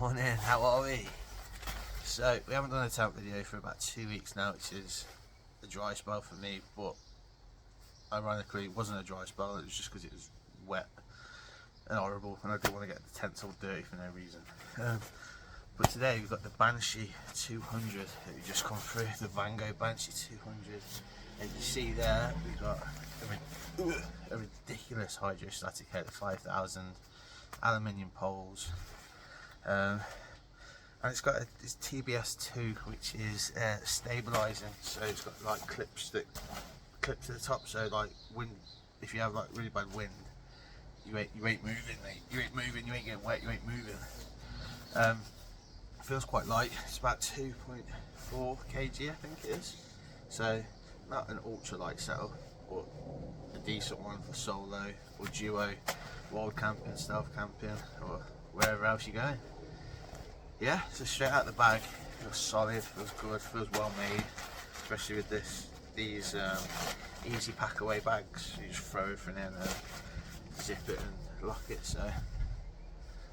Morning, how are we? So we haven't done a tent video for about 2 weeks now, which is a dry spell for me, but ironically it wasn't a dry spell, it was just because it was wet and horrible and I didn't want to get the tents all dirty for no reason. But today we've got the Banshee 200 that we just come through, the Vango Banshee 200. As you see there, we've got a ridiculous hydrostatic head of 5,000 aluminium poles. And it's got this TBS2, which is stabilising, so it's got like clips that clip to the top, so like wind, if you have like really bad wind, you ain't moving, mate. You ain't moving, you ain't getting wet, you ain't moving. It feels quite light, it's about 2.4 kg I think it is, so not an ultra light setup, but a decent one for solo or duo, wild camping, stealth camping, or wherever else you're going. Yeah, so straight out the bag, feels solid, feels good, feels well made, especially with these easy pack away bags. You just throw everything in and zip it and lock it. So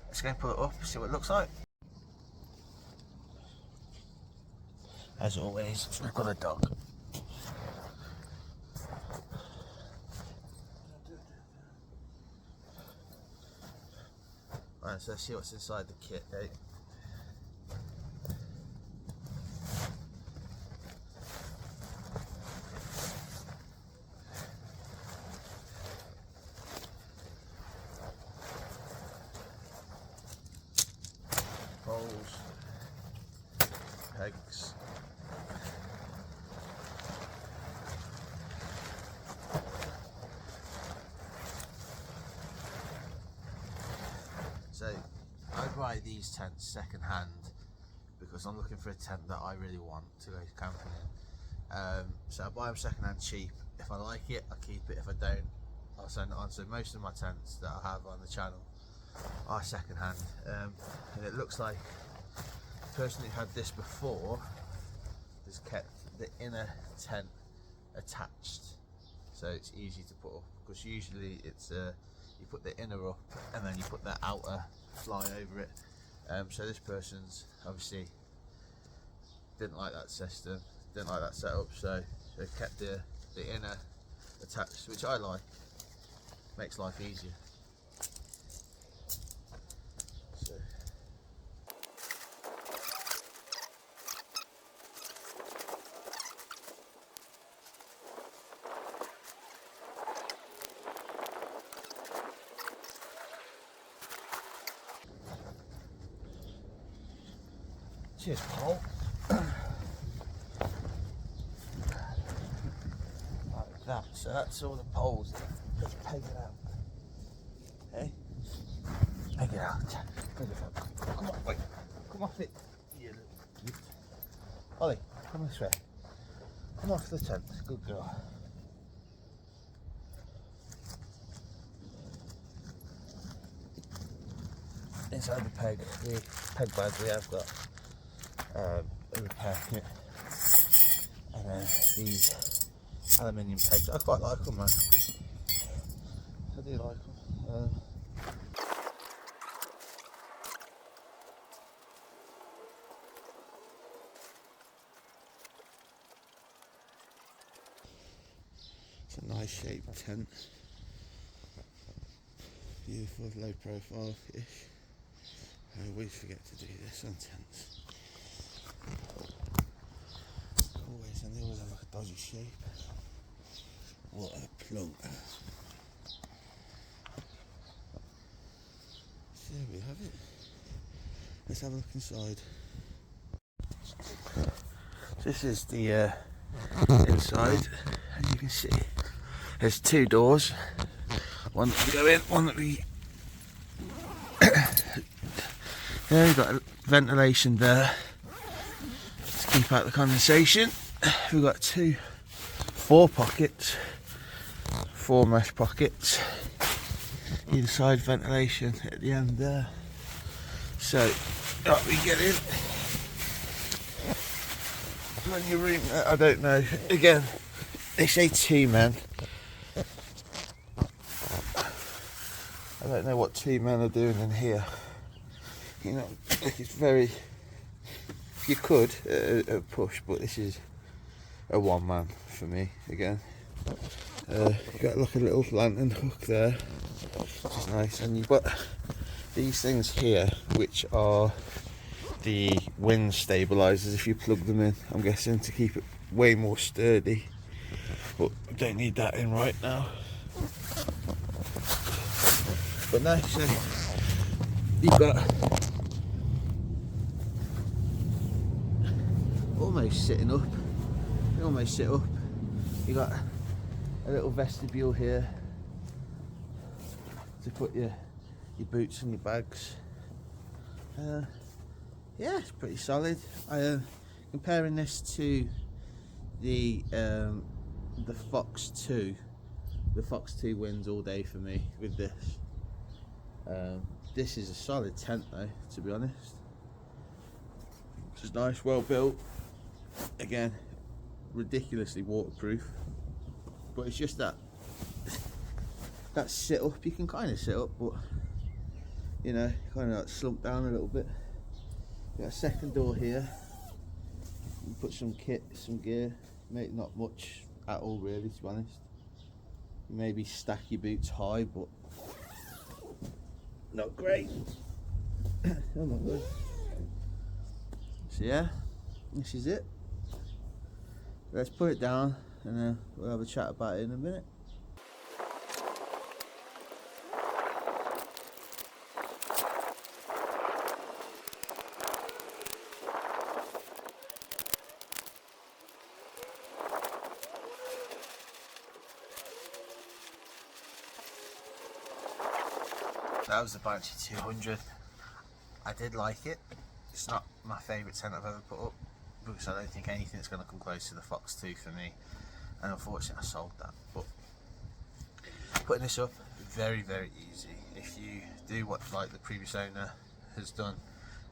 let's go and put it up, see what it looks like. As always, we've got a dog. Right, so let's see what's inside the kit, okay? Poles, pegs, so I buy these tents second hand because I'm looking for a tent that I really want to go camping in. So I buy them second hand cheap. If I like it, I keep it. If I don't, I'll send it on. So most of my tents that I have on the channel are second hand, and it looks like the person who had this before has kept the inner tent attached, so it's easy to put up, because usually it's you put the inner up and then you put the outer fly over it. So this person's obviously didn't like that system, didn't like that setup, so they kept the inner attached, which I like, makes life easier. Cheers, Paul. Like that. So that's all the poles. Let's peg it out. Hey? Peg it out. Peg it out. Come on, wait. Come off it. You little cute. Ollie, come this way. Come off the tent. Good girl. Inside the peg bag we have got a repair kit, and then these aluminium pegs. I quite like them, man. I do like them. It's a nice shaped tent, beautiful, low profile-ish. I always forget to do this on tents. Always, and they always have like a dodgy shape. What a plunk. So there we have it. Let's have a look inside. This is the inside, as you can see. There's two doors. One that we go in, one that we... There, we've got ventilation there to keep out the condensation. We've got four pockets, 4 mesh pockets, either side, ventilation at the end there. So, we get in. Plenty of room, I don't know. Again, they say 2 men. I don't know what 2 men are doing in here. you know, like it's very, you could push, but this is a one man for me again. You got like a little lantern hook there, which is nice, and you've got these things here which are the wind stabilizers if you plug them in, I'm guessing, to keep it way more sturdy, but don't need that in right now. But no, so you've got almost sitting up, you almost sit up, you got a little vestibule here to put your boots and your bags. Yeah, it's pretty solid. Comparing this to the Fox 2, the Fox 2 wins all day for me with this. This is a solid tent though, to be honest. It's nice, well built. Again, ridiculously waterproof. But it's just that sit up. You can kind of sit up, but you know, kind of like slump down a little bit. Got a second door here. You put some kit, some gear. Mate, not much at all really, to be honest. Maybe stack your boots high, but not great. Oh my god. So yeah, this is it. Let's put it down and then we'll have a chat about it in a minute. That was the Banshee 200. I did like it. It's not my favourite tent I've ever put up because I don't think anything's going to come close to the Fox 2 for me, and unfortunately I sold that. But putting this up, very easy. If you do what like the previous owner has done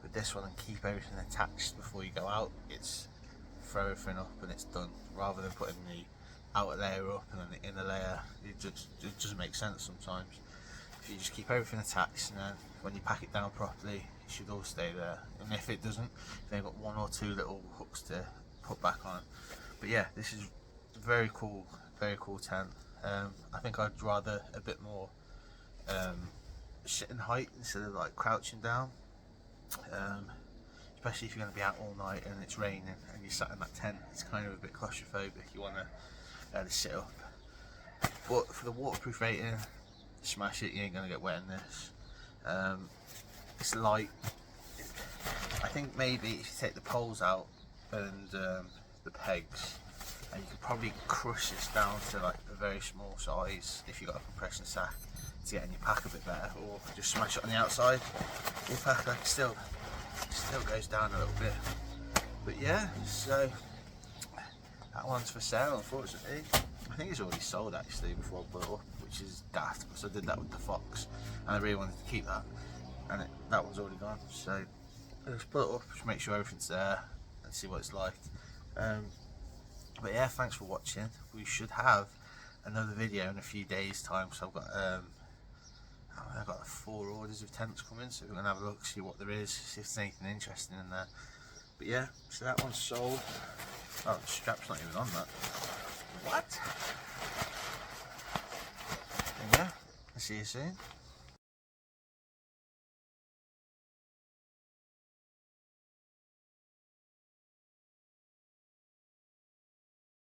with this one and keep everything attached before you go out, it's throw everything up and it's done, rather than putting the outer layer up and then the inner layer. It doesn't make sense sometimes. If you just keep everything attached, and then when you pack it down properly, it should all stay there. And if it doesn't, they've got one or two little hooks to put back on. But yeah, this is very cool tent. I think I'd rather a bit more sitting height instead of like crouching down. Especially if you're going to be out all night and it's raining and you're sat in that tent, it's kind of a bit claustrophobic. You want to sit up. But for the waterproof rating, smash it. You ain't going to get wet in this. It's light. I think maybe if you take the poles out and the pegs, and you could probably crush this down to like a very small size if you've got a compression sack to get in your pack a bit better, or just smash it on the outside. Your pack like still goes down a little bit. But yeah, so that one's for sale, unfortunately. I think it's already sold actually before I put it up, which is daft because I did that with the Fox and I really wanted to keep that, and that one's already gone. So let's put it up, just make sure everything's there and see what it's like. But yeah, thanks for watching. We should have another video in a few days time, so I've got 4 orders of tents coming, so we're going to have a look, see what there is, see if there's anything interesting in there. But yeah, so that one's sold. Oh, the strap's not even on that. What? And yeah, I'll see you soon.